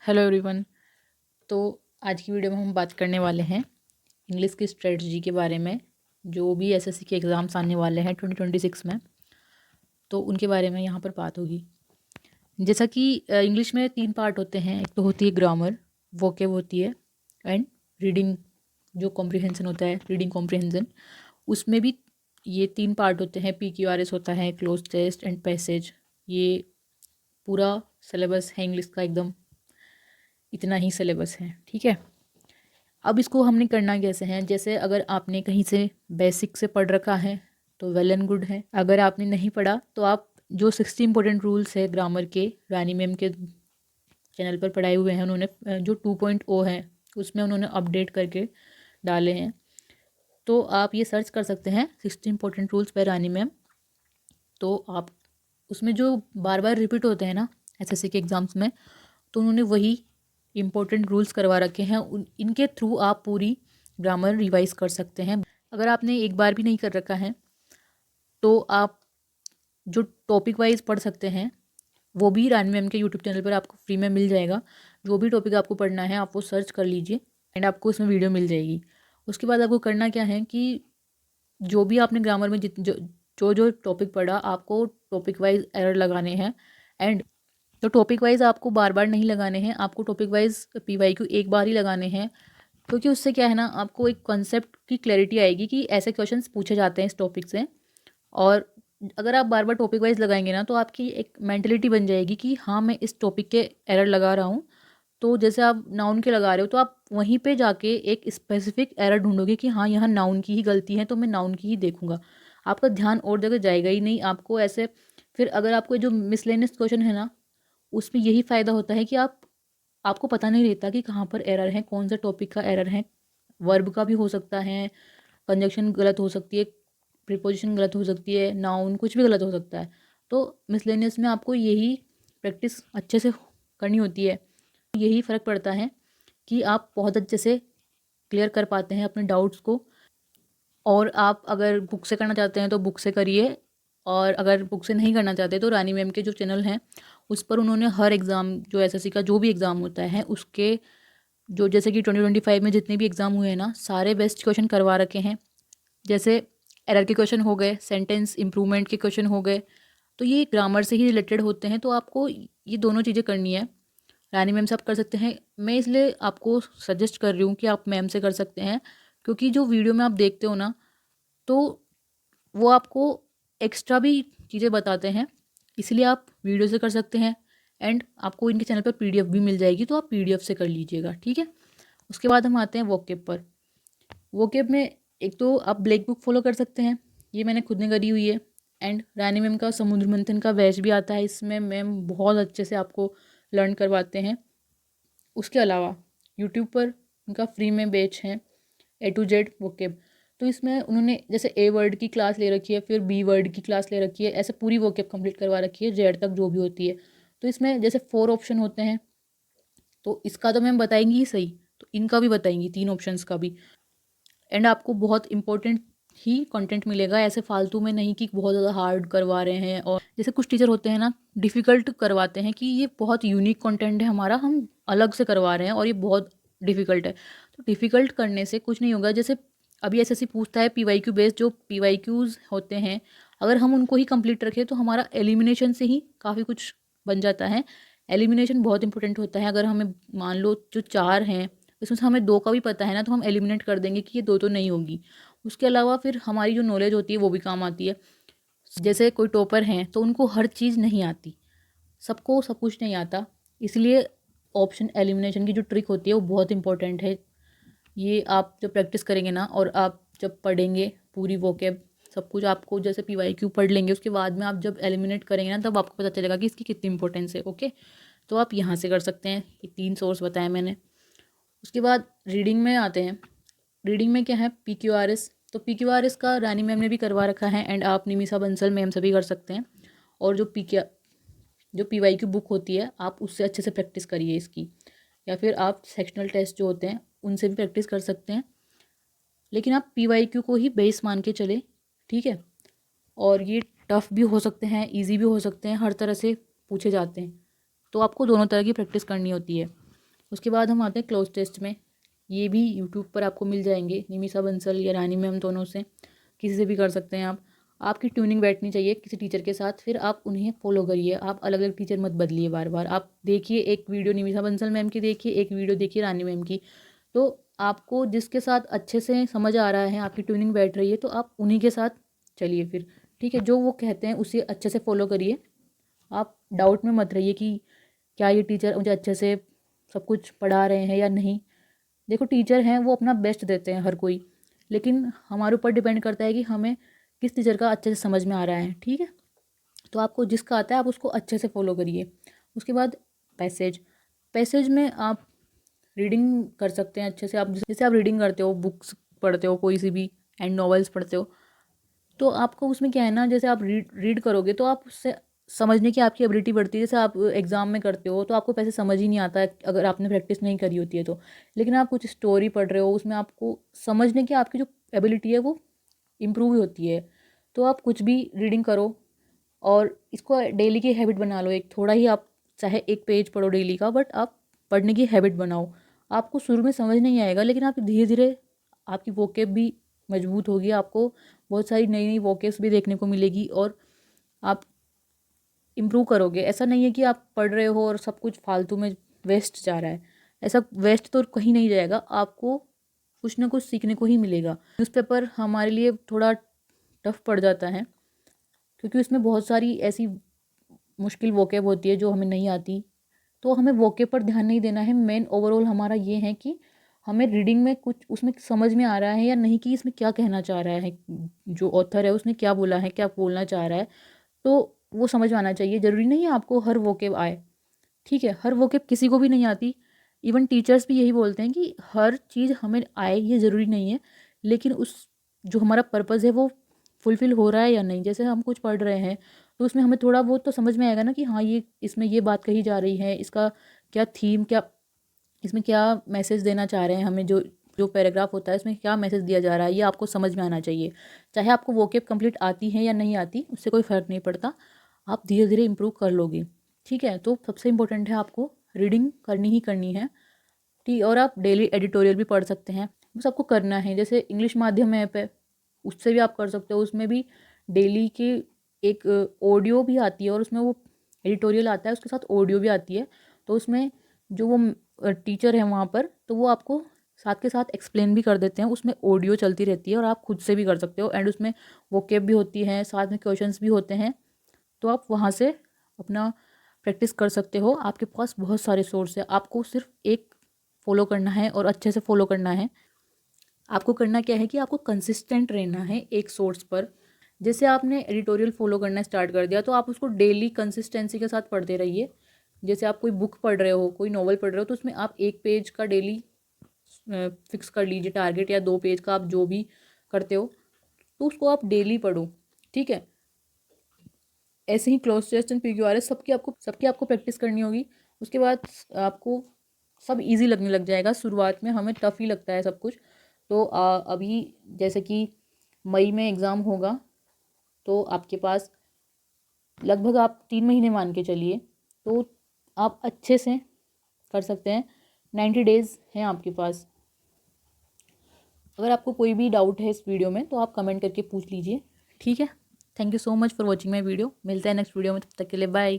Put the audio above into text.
Hello everyone. तो आज की वीडियो में हम बात करने वाले हैं इंग्लिश की स्ट्रेटजी के बारे में। जो भी एसएससी के एग्ज़ाम्स आने वाले हैं 2026 में, तो उनके बारे में यहाँ पर बात होगी। जैसा कि इंग्लिश में 3 पार्ट होते हैं। एक तो होती है ग्रामर, वोकेब होती है, एंड रीडिंग जो कॉम्प्रिहेंशन होता है, रीडिंग कॉम्प्रिहेंशन। उसमें भी ये 3 पार्ट होते हैं। PQRS होता है, क्लोज टेस्ट एंड पैसेज। ये पूरा सिलेबस है इंग्लिश का, एकदम इतना ही सिलेबस है, ठीक है। अब इसको हमने करना कैसे है, जैसे अगर आपने कहीं से बेसिक से पढ़ रखा है तो वेल एंड गुड है। अगर आपने नहीं पढ़ा तो आप जो 60 इंपॉर्टेंट रूल्स है ग्रामर के, रानी मैम के चैनल पर पढ़ाए हुए हैं उन्होंने, जो 2.0 है उसमें उन्होंने अपडेट करके डाले हैं। तो आप ये सर्च कर सकते हैं 60 इंपॉर्टेंट रूल्स बाय रानी मैम। तो आप उसमें जो बार बार रिपीट होते हैं ना एसएससी के एग्ज़ाम्स में, तो उन्होंने वही इम्पोर्टेंट रूल्स करवा रखे हैं। इनके थ्रू आप पूरी ग्रामर रिवाइज कर सकते हैं। अगर आपने एक बार भी नहीं कर रखा है तो आप जो टॉपिक वाइज पढ़ सकते हैं वो भी रानी मैम के यूट्यूब चैनल पर आपको फ्री में मिल जाएगा। जो भी टॉपिक आपको पढ़ना है आप वो सर्च कर लीजिए एंड आपको उसमें वीडियो मिल जाएगी। उसके बाद आपको करना क्या है कि जो भी आपने ग्रामर में जित जो जो जो टॉपिक पढ़ा आपको टॉपिक वाइज एरर लगाने हैं। एंड तो टॉपिक वाइज आपको बार बार नहीं लगाने हैं, आपको टॉपिक वाइज PYQ एक बार ही लगाने हैं। क्योंकि उससे क्या है ना, आपको एक कॉन्सेप्ट की क्लैरिटी आएगी कि ऐसे क्वेश्चंस पूछे जाते हैं इस टॉपिक से। और अगर आप बार बार टॉपिक वाइज लगाएंगे ना तो आपकी एक मेंटलिटी बन जाएगी कि हाँ मैं इस टॉपिक के एरर लगा रहा हूँ। तो जैसे आप नाउन के लगा रहे हो तो आप वहीं पे जाके एक स्पेसिफिक एरर ढूंढोगे कि हाँ यहाँ नाउन की ही गलती है, तो मैं नाउन की ही देखूंगा। आपका ध्यान और जगह जाएगा ही नहीं। आपको ऐसे फिर अगर आपको जो मिसलेनियस क्वेश्चन है ना, उसमें यही फ़ायदा होता है कि आपको पता नहीं रहता कि कहाँ पर एरर है, कौन सा टॉपिक का एरर है। वर्ब का भी हो सकता है, कंजक्शन गलत हो सकती है, प्रीपोजिशन गलत हो सकती है, नाउन कुछ भी गलत हो सकता है। तो मिसलेनियस में आपको यही प्रैक्टिस अच्छे से करनी होती है। यही फ़र्क पड़ता है कि आप बहुत अच्छे से क्लियर कर पाते हैं अपने डाउट्स को। और आप अगर बुक से करना चाहते हैं तो बुक से करिए, और अगर बुक से नहीं करना चाहते तो रानी मैम के जो चैनल हैं उस पर उन्होंने हर एग्ज़ाम जो एसएससी का जो भी एग्ज़ाम होता है उसके जो, जैसे कि 2025 में जितने भी एग्ज़ाम हुए हैं ना, सारे बेस्ट क्वेश्चन करवा रखे हैं। जैसे एरर के क्वेश्चन हो गए, सेंटेंस इम्प्रूवमेंट के क्वेश्चन हो गए, तो ये ग्रामर से ही रिलेटेड होते हैं। तो आपको ये दोनों चीज़ें करनी है। रानी मैम से आप कर सकते हैं। मैं इसलिए आपको सजेस्ट कर रही हूँ कि आप मैम से कर सकते हैं, क्योंकि जो वीडियो में आप देखते हो ना, तो वो आपको एक्स्ट्रा भी चीज़ें बताते हैं, इसलिए आप वीडियो से कर सकते हैं। एंड आपको इनके चैनल पर PDF भी मिल जाएगी, तो आप PDF से कर लीजिएगा, ठीक है। उसके बाद हम आते हैं वोकेब पर। वोकेब में एक तो आप ब्लैक बुक फॉलो कर सकते हैं, ये मैंने खुद ने करी हुई है। एंड रानी मैम का समुद्र मंथन का बैच भी आता है, इसमें मैम बहुत अच्छे से आपको लर्न करवाते हैं। उसके अलावा यूट्यूब पर उनका फ्री में बैच है A to Z वोकेब। तो इसमें उन्होंने जैसे A वर्ड की क्लास ले रखी है, फिर B वर्ड की क्लास ले रखी है, ऐसे पूरी वोकेब कंप्लीट करवा रखी है, Z तक जो भी होती है। तो इसमें जैसे 4 ऑप्शन होते हैं, तो इसका तो मैम बताएंगी ही सही, तो इनका भी बताएंगी, 3 ऑप्शंस का भी। एंड आपको बहुत इंपॉर्टेंट ही कंटेंट मिलेगा, ऐसे फालतू में नहीं कि बहुत ज़्यादा हार्ड करवा रहे हैं। और जैसे कुछ टीचर होते हैं ना, डिफ़िकल्ट करवाते हैं कि ये बहुत यूनिक कंटेंट है हमारा, हम अलग से करवा रहे हैं और ये बहुत डिफ़िकल्ट है। तो डिफ़िकल्ट करने से कुछ नहीं होगा। जैसे अभी एसएससी पूछता है PYQ बेस्ड, जो PYQs होते हैं अगर हम उनको ही कंप्लीट रखें तो हमारा एलिमिनेशन से ही काफ़ी कुछ बन जाता है। एलिमिनेशन बहुत इंपॉर्टेंट होता है। अगर हमें मान लो जो 4 हैं इसमें से हमें 2 का भी पता है ना, तो हम एलिमिनेट कर देंगे कि ये 2 तो नहीं होगी। उसके अलावा फिर हमारी जो नॉलेज होती है वो भी काम आती है। जैसे कोई टॉपर हैं तो उनको हर चीज़ नहीं आती, सबको सब कुछ नहीं आता, इसलिए ऑप्शन एलिमिनेशन की जो ट्रिक होती है वो बहुत इंपॉर्टेंट है। ये आप जब प्रैक्टिस करेंगे ना, और आप जब पढ़ेंगे पूरी वोकेब सब कुछ, आपको जैसे PYQ पढ़ लेंगे उसके बाद में आप जब एलिमिनेट करेंगे ना, तब आपको पता चलेगा कि इसकी कितनी इंपॉर्टेंस है। ओके, तो आप यहाँ से कर सकते हैं। ये 3 सोर्स बताए मैंने। उसके बाद रीडिंग में आते हैं। रीडिंग में क्या है, PQRS। तो PQRS का रानी मैम ने भी करवा रखा है, एंड आप निमिषा बंसल मैम से भी कर सकते हैं। और जो PYQ बुक होती है आप उससे अच्छे से प्रैक्टिस करिए इसकी, या फिर आप सेक्शनल टेस्ट जो होते हैं उनसे भी प्रैक्टिस कर सकते हैं। लेकिन आप PYQ को ही बेस मान के चले, ठीक है। और ये टफ़ भी हो सकते हैं, ईजी भी हो सकते हैं, हर तरह से पूछे जाते हैं, तो आपको दोनों तरह की प्रैक्टिस करनी होती है। उसके बाद हम आते हैं क्लोज टेस्ट में। ये भी यूट्यूब पर आपको मिल जाएंगे, निमिषा बंसल या रानी मैम, दोनों से किसी से भी कर सकते हैं आप। आपकी ट्यूनिंग बैठनी चाहिए किसी टीचर के साथ, फिर आप उन्हें फॉलो करिए। आप अलग अलग टीचर मत बदलिए बार बार। आप देखिए, एक वीडियो निमिषा बंसल मैम की देखिए, एक वीडियो देखिए रानी मैम की। तो आपको जिसके साथ अच्छे से समझ आ रहा है, आपकी ट्यूनिंग बैठ रही है, तो आप उन्हीं के साथ चलिए फिर। ठीक है, जो वो कहते हैं उसे अच्छे से फॉलो करिए। आप डाउट में मत रहिए कि क्या ये टीचर मुझे अच्छे से सब कुछ पढ़ा रहे हैं या नहीं। देखो, टीचर हैं वो अपना बेस्ट देते हैं हर कोई, लेकिन हमारे ऊपर डिपेंड करता है कि हमें किस टीचर का अच्छे से समझ में आ रहा है। ठीक है, तो आपको जिसका आता है आप उसको अच्छे से फॉलो करिए। उसके बाद पैसेज। पैसेज में आप रीडिंग कर सकते हैं अच्छे से। आप जैसे आप रीडिंग करते हो, बुक्स पढ़ते हो कोई सी भी, एंड नॉवेल्स पढ़ते हो, तो आपको उसमें क्या है ना, जैसे आप रीड करोगे तो आप उससे समझने की आपकी एबिलिटी बढ़ती है। जैसे आप एग्ज़ाम में करते हो तो आपको पैसे समझ ही नहीं आता है अगर आपने प्रैक्टिस नहीं करी होती है तो। लेकिन आप कुछ स्टोरी पढ़ रहे हो, उसमें आपको समझने की आपकी जो एबिलिटी है वो इम्प्रूव होती है। तो आप कुछ भी रीडिंग करो और इसको डेली की हैबिट बना लो। एक थोड़ा ही आप चाहे एक पेज पढ़ो डेली का, बट आप पढ़ने की हैबिट बनाओ। आपको शुरू में समझ नहीं आएगा, लेकिन आप धीरे धीरे आपकी वोकेब भी मजबूत होगी। आपको बहुत सारी नई नई वोकेब्स भी देखने को मिलेगी और आप इम्प्रूव करोगे। ऐसा नहीं है कि आप पढ़ रहे हो और सब कुछ फालतू में वेस्ट जा रहा है। ऐसा वेस्ट तो कहीं नहीं जाएगा, आपको कुछ ना कुछ सीखने को ही मिलेगा। न्यूज़पेपर हमारे लिए थोड़ा टफ पड़ जाता है, क्योंकि उसमें बहुत सारी ऐसी मुश्किल वोकेब होती है जो हमें नहीं आती। तो हमें वोकेब पर ध्यान नहीं देना है। मेन ओवरऑल हमारा ये है कि हमें रीडिंग में कुछ उसमें समझ में आ रहा है या नहीं, कि इसमें क्या कहना चाह रहा है, जो ऑथर है उसने क्या बोला है, क्या बोलना चाह रहा है, तो वो समझ में आना चाहिए। ज़रूरी नहीं है आपको हर वोकेब आए। ठीक है, हर वोकेब किसी को भी नहीं आती। इवन टीचर्स भी यही बोलते हैं कि हर चीज़ हमें आए ये ज़रूरी नहीं है, लेकिन उस जो हमारा पर्पज़ है वो फुलफ़िल हो रहा है या नहीं। जैसे हम कुछ पढ़ रहे हैं तो उसमें हमें थोड़ा बहुत तो समझ में आएगा ना कि हाँ, ये इसमें ये बात कही जा रही है, इसका क्या थीम, क्या इसमें क्या मैसेज देना चाह रहे हैं हमें, जो जो पैराग्राफ होता है इसमें क्या मैसेज दिया जा रहा है, ये आपको समझ में आना चाहिए। चाहे आपको वोकेब कंप्लीट आती है या नहीं आती, उससे कोई फ़र्क नहीं पड़ता। आप धीरे धीरे इम्प्रूव कर लोगे। ठीक है, तो सबसे इम्पोर्टेंट है आपको रीडिंग करनी ही करनी है। ठीक, और आप डेली एडिटोरियल भी पढ़ सकते हैं, बस आपको करना है। जैसे इंग्लिश माध्यम ऐप है, उससे भी आप कर सकते हो। उसमें भी डेली की एक ऑडियो भी आती है और उसमें वो एडिटोरियल आता है, उसके साथ ऑडियो भी आती है। तो उसमें जो वो टीचर है वहाँ पर, तो वो आपको साथ के साथ एक्सप्लेन भी कर देते हैं। उसमें ऑडियो चलती रहती है और आप खुद से भी कर सकते हो। एंड उसमें वोकेब भी होती है, साथ में क्वेश्चंस भी होते हैं। तो आप वहाँ से अपना प्रैक्टिस कर सकते हो। आपके पास बहुत सारे सोर्स है, आपको सिर्फ एक फॉलो करना है और अच्छे से फॉलो करना है। आपको करना क्या है कि आपको कंसिस्टेंट रहना है एक सोर्स पर। जैसे आपने एडिटोरियल फॉलो करना स्टार्ट कर दिया, तो आप उसको डेली कंसिस्टेंसी के साथ पढ़ते रहिए। जैसे आप कोई बुक पढ़ रहे हो, कोई नॉवल पढ़ रहे हो, तो उसमें आप एक पेज का डेली फिक्स कर लीजिए टारगेट, या 2 पेज का, आप जो भी करते हो तो उसको आप डेली पढ़ो। ठीक है, ऐसे ही क्लोज टेस्ट एंड PQRS सबकी आपको प्रैक्टिस करनी होगी। उसके बाद आपको सब इजी लगने लग जाएगा। शुरुआत में हमें टफ़ ही लगता है सब कुछ। तो अभी जैसे कि मई में एग्ज़ाम होगा, तो आपके पास लगभग आप 3 महीने मान के चलिए, तो आप अच्छे से कर सकते हैं। 90 डेज़ हैं आपके पास। अगर आपको कोई भी डाउट है इस वीडियो में तो आप कमेंट करके पूछ लीजिए। ठीक है, thank you so much for watching my video. मिलते हैं नेक्स्ट वीडियो में, तब तक के लिए बाय।